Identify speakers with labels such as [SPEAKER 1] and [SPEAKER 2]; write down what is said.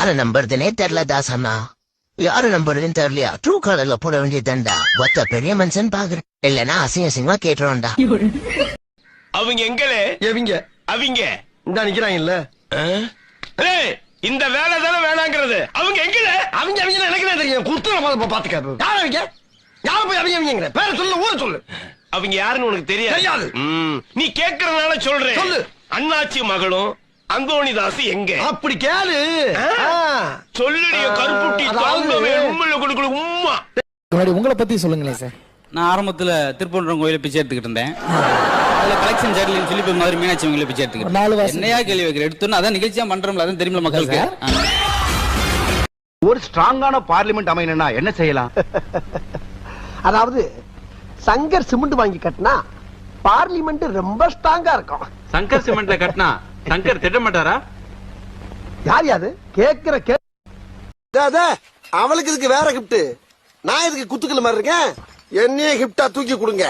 [SPEAKER 1] யார நம்புறதுனே தெரியல தாசண்ணா. யாரு நம்புறதுன்னு தெரியலையா? ட்ரூ கலர்ல போட வேண்டியதுண்டா. ஒத்த பெரிய மனுஷன் பாக்குறேன், இல்லன்னா அசிங்கமா கேட்டுருவோம்டா.
[SPEAKER 2] அவங்க எங்களே
[SPEAKER 3] எவிங்க
[SPEAKER 2] அவங்க
[SPEAKER 3] இந்த நிக்கிறாங்கல்ல,
[SPEAKER 2] இந்த வேலை தானே வேணாங்கிறது. அவங்க எங்களே
[SPEAKER 3] அவங்க அவங்க எனக்கு என்ன தெரியும்? குடுத்து பாத்துக்க. யார் அவங்க? யார போய் அவங்க அவங்கிற பேரை சொல்லு, ஊரை சொல்லு.
[SPEAKER 2] அவங்க யாருன்னு உனக்கு தெரியாது. நீ கேக்குறதுனால சொல்றேன்.
[SPEAKER 3] சொல்லு.
[SPEAKER 2] அண்ணாச்சி மகளும் அந்தோணிதாஸ் எங்க?
[SPEAKER 3] அப்படி கேளு.
[SPEAKER 2] சொல்லுடைய கருப்புட்டி தாங்கவே உண்மையில கொடுக்கல உம்மா.
[SPEAKER 4] உங்களை பத்தி சொல்லுங்களேன் சார்.
[SPEAKER 5] நான் ஆரம்பத்துல திருப்பூர் கோயில பிச்சை எடுத்துக்கிட்டு இருந்தேன். அதுல கலெக்ஷன் ஜாட்லின்னு சொல்லி போய் மாதிரி மீனாட்சி கோயில பிச்சை எடுத்துக்கிட்டு என்னையா கேள்வி வைக்கிற எடுத்தோன்னு அதான் நிகழ்ச்சியா பண்றோம்ல, அதான் தெரியுமில்ல மக்களுக்கு.
[SPEAKER 6] ஒரு ஸ்ட்ராங்கான பார்லிமெண்ட் அமையணும்னா என்ன செய்யலாம்?
[SPEAKER 7] அதாவது சங்கர் சிமெண்ட் வாங்கி கட்டினா பார்லிமெண்ட் ரொம்ப ஸ்ட்ராங்கா இருக்கும்.
[SPEAKER 6] சங்கர் சிமெண்ட்ல கட்டினா சங்கர் திட்ட மாட்டாரா?
[SPEAKER 7] யார் யாது கேக்குற அவளுக்கு இதுக்கு வேற கிஃப்ட், நான் இதுக்கு குத்துக்கல் மாதிரி இருக்கேன். என்னையே கிஃப்டா தூக்கி கொடுங்க.